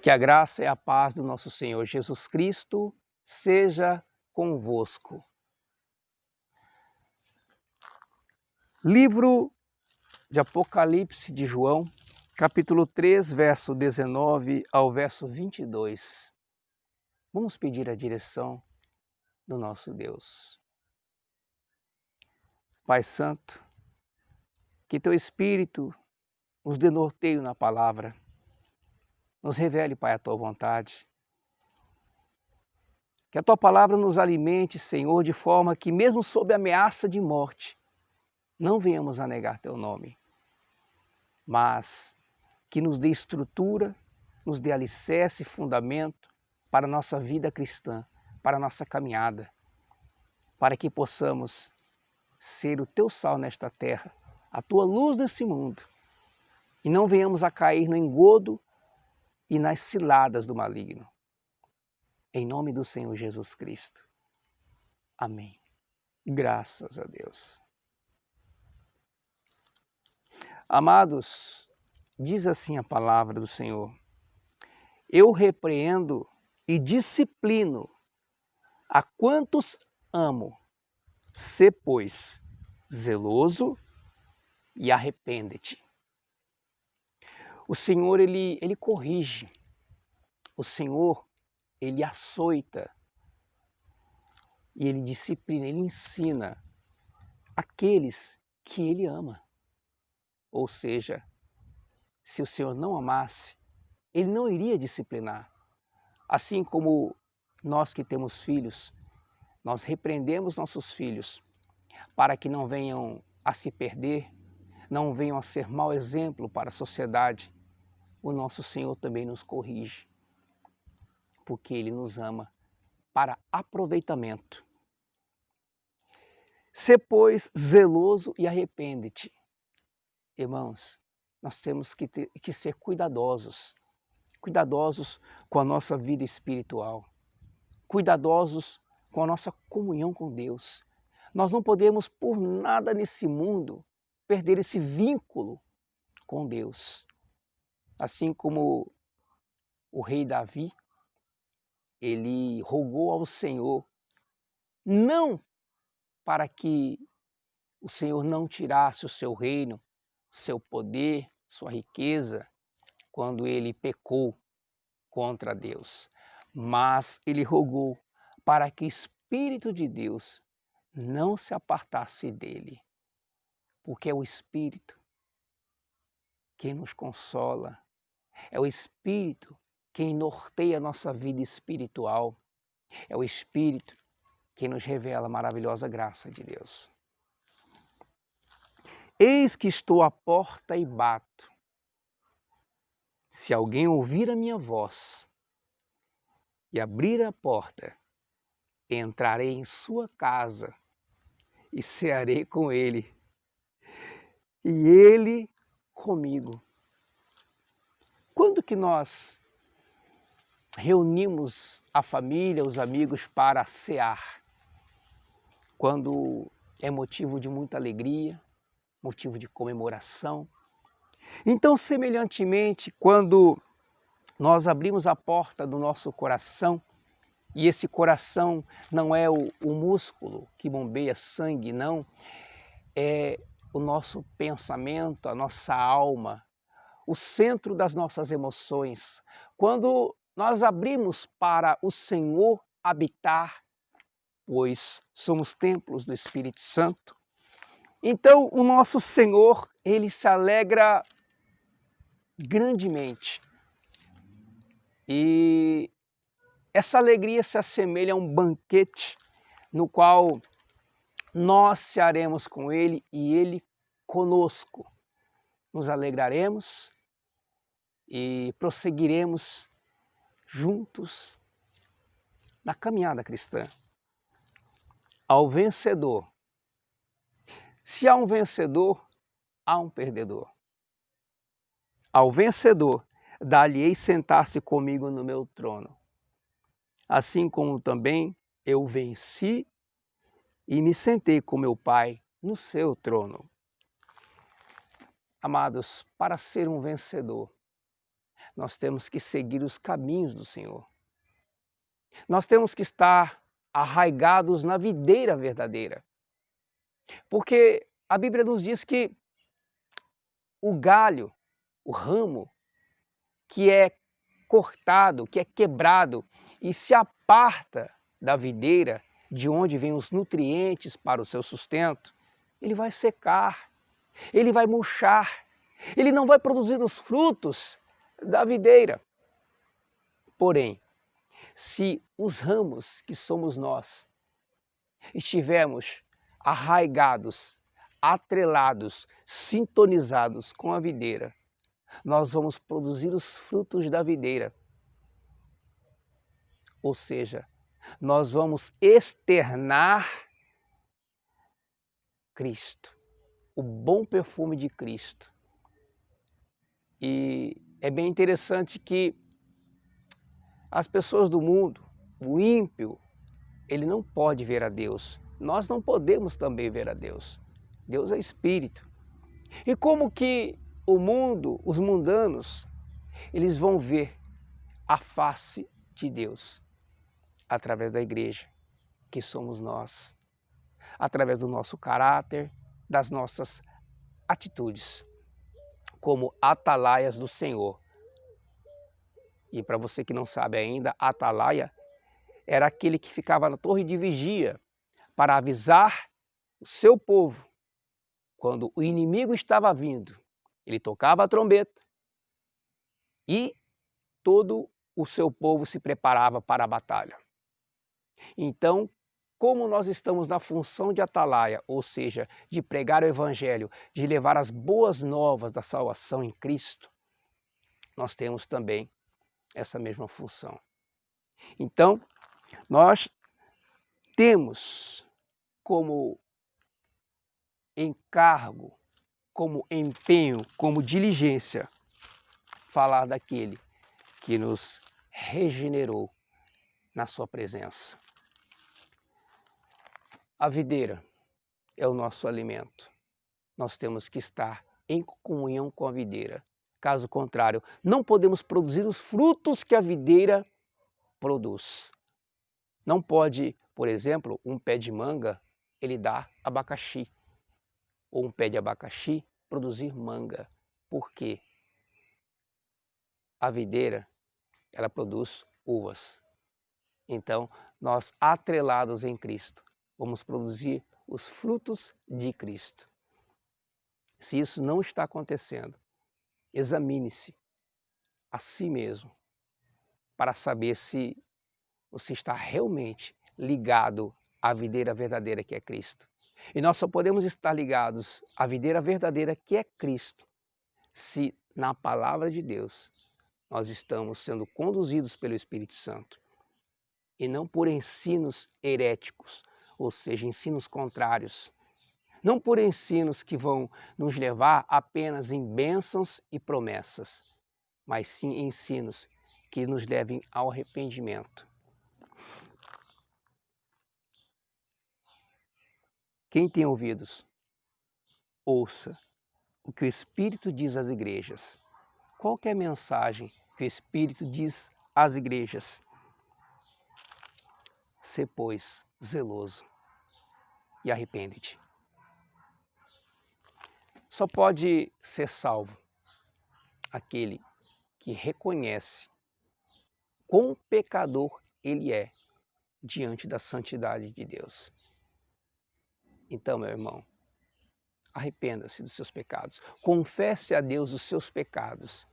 Que a graça e a paz do nosso Senhor Jesus Cristo seja convosco. Livro de Apocalipse de João, capítulo 3, verso 19 ao verso 22. Vamos pedir a direção do nosso Deus. Pai Santo, que Teu Espírito nos dê norteio na palavra, nos revele, Pai, a Tua vontade. Que a Tua palavra nos alimente, Senhor, de forma que mesmo sob ameaça de morte, não venhamos a negar Teu nome, mas que nos dê estrutura, nos dê alicerce e fundamento para a nossa vida cristã, para a nossa caminhada, para que possamos ser o Teu sal nesta terra, a Tua luz nesse mundo, e não venhamos a cair no engodo e nas ciladas do maligno. Em nome do Senhor Jesus Cristo. Amém. Graças a Deus. Amados, diz assim a palavra do Senhor: eu repreendo e disciplino a quantos amo. Sê, pois, zeloso e arrepende-te. O Senhor, Ele corrige. O Senhor, Ele açoita. E Ele disciplina, Ele ensina aqueles que Ele ama. Ou seja, se o Senhor não amasse, Ele não iria disciplinar. Assim como nós que temos filhos, nós repreendemos nossos filhos para que não venham a se perder, não venham a ser mau exemplo para a sociedade. O nosso Senhor também nos corrige, porque Ele nos ama para aproveitamento. Sê, pois, zeloso e arrepende-te. Irmãos, nós temos que ser cuidadosos com a nossa vida espiritual, cuidadosos com a nossa comunhão com Deus. Nós não podemos, por nada nesse mundo, perder esse vínculo com Deus. Assim como o rei Davi, ele rogou ao Senhor, não para que o Senhor não tirasse o seu reino, seu poder, sua riqueza, quando ele pecou contra Deus, mas ele rogou para que o Espírito de Deus não se apartasse dele, porque é o Espírito quem nos consola, é o Espírito quem norteia a nossa vida espiritual, é o Espírito quem nos revela a maravilhosa graça de Deus. Eis que estou à porta e bato. Se alguém ouvir a minha voz e abrir a porta, entrarei em sua casa e cearei com ele, e ele comigo. Quando que nós reunimos a família, os amigos para cear? Quando é motivo de muita alegria, motivo de comemoração. Então, semelhantemente, quando nós abrimos a porta do nosso coração, e esse coração não é o músculo que bombeia sangue, não, é o nosso pensamento, a nossa alma, o centro das nossas emoções. Quando nós abrimos para o Senhor habitar, pois somos templos do Espírito Santo, então o nosso Senhor, Ele se alegra grandemente. E essa alegria se assemelha a um banquete no qual nós cearemos com Ele e Ele conosco. Nos alegraremos e prosseguiremos juntos na caminhada cristã. Ao vencedor. Se há um vencedor, há um perdedor. Ao vencedor, dar-lhe-ei sentar-se comigo no meu trono, assim como também eu venci e me sentei com meu Pai no seu trono. Amados, para ser um vencedor, nós temos que seguir os caminhos do Senhor. Nós temos que estar arraigados na videira verdadeira. Porque a Bíblia nos diz que o galho, o ramo, que é cortado, que é quebrado e se aparta da videira, de onde vêm os nutrientes para o seu sustento, ele vai secar, ele vai murchar, ele não vai produzir os frutos da videira. Porém, se os ramos que somos nós estivermos arraigados, atrelados, sintonizados com a videira, nós vamos produzir os frutos da videira. Ou seja, nós vamos externar Cristo, o bom perfume de Cristo. E é bem interessante que as pessoas do mundo, o ímpio, ele não pode ver a Deus. Nós não podemos também ver a Deus. Deus é espírito. E como que o mundo, os mundanos, eles vão ver a face de Deus? Através da igreja, que somos nós. Através do nosso caráter, das nossas atitudes, como atalaias do Senhor. E para você que não sabe ainda, atalaia era aquele que ficava na torre de vigia para avisar o seu povo quando o inimigo estava vindo. Ele tocava a trombeta e todo o seu povo se preparava para a batalha. Então, como nós estamos na função de atalaia, ou seja, de pregar o evangelho, de levar as boas novas da salvação em Cristo, nós temos também essa mesma função. Então, nós temos como encargo, como empenho, como diligência, falar daquele que nos regenerou na sua presença. A videira é o nosso alimento. Nós temos que estar em comunhão com a videira. Caso contrário, não podemos produzir os frutos que a videira produz. Não pode, por exemplo, um pé de manga, ele dá abacaxi. Ou um pé de abacaxi produzir manga. Por quê? A videira, ela produz uvas. Então, nós atrelados em Cristo, vamos produzir os frutos de Cristo. Se isso não está acontecendo, examine-se a si mesmo para saber se você está realmente ligado à videira verdadeira que é Cristo. E nós só podemos estar ligados à videira verdadeira que é Cristo se na palavra de Deus nós estamos sendo conduzidos pelo Espírito Santo e não por ensinos heréticos, ou seja, ensinos contrários. Não por ensinos que vão nos levar apenas em bênçãos e promessas, mas sim ensinos que nos levem ao arrependimento. Quem tem ouvidos, ouça o que o Espírito diz às igrejas. Qual que é a mensagem que o Espírito diz às igrejas? Sê, pois, zeloso e arrepende-te. Só pode ser salvo aquele que reconhece quão pecador ele é diante da santidade de Deus. Então, meu irmão, arrependa-se dos seus pecados. Confesse a Deus os seus pecados.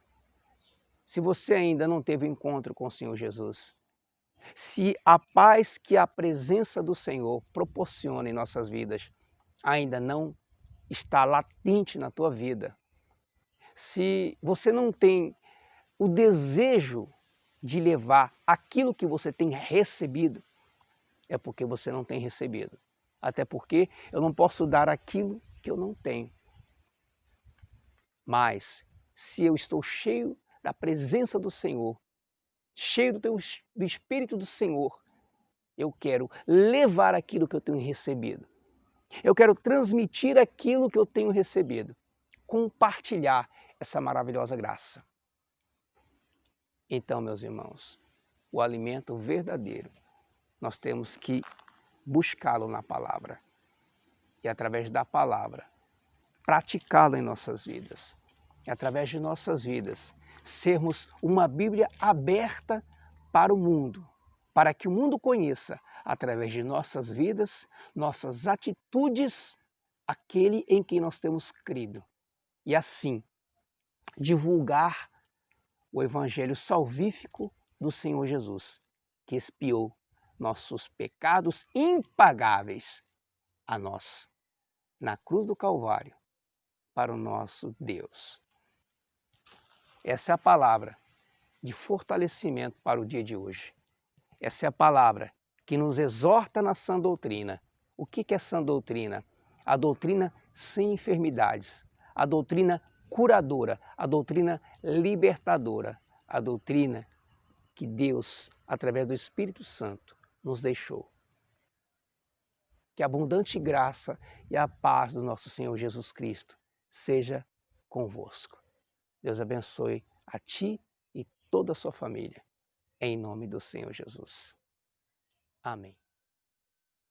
Se você ainda não teve encontro com o Senhor Jesus, se a paz que a presença do Senhor proporciona em nossas vidas ainda não está latente na tua vida, se você não tem o desejo de levar aquilo que você tem recebido, é porque você não tem recebido. Até porque eu não posso dar aquilo que eu não tenho. Mas, se eu estou cheio da presença do Senhor, cheio do Espírito do Senhor, eu quero levar aquilo que eu tenho recebido. Eu quero transmitir aquilo que eu tenho recebido. Compartilhar essa maravilhosa graça. Então, meus irmãos, o alimento verdadeiro, nós temos que buscá-lo na palavra. E através da palavra, praticá-lo em nossas vidas. E através de nossas vidas, sermos uma Bíblia aberta para o mundo, para que o mundo conheça, através de nossas vidas, nossas atitudes, aquele em quem nós temos crido. E assim, divulgar o Evangelho salvífico do Senhor Jesus, que expiou nossos pecados impagáveis a nós, na cruz do Calvário, para o nosso Deus. Essa é a palavra de fortalecimento para o dia de hoje. Essa é a palavra que nos exorta na sã doutrina. O que é sã doutrina? A doutrina sem enfermidades, a doutrina curadora, a doutrina libertadora, a doutrina que Deus, através do Espírito Santo, nos deixou. Que a abundante graça e a paz do nosso Senhor Jesus Cristo seja convosco. Deus abençoe a ti e toda a sua família, em nome do Senhor Jesus. Amém.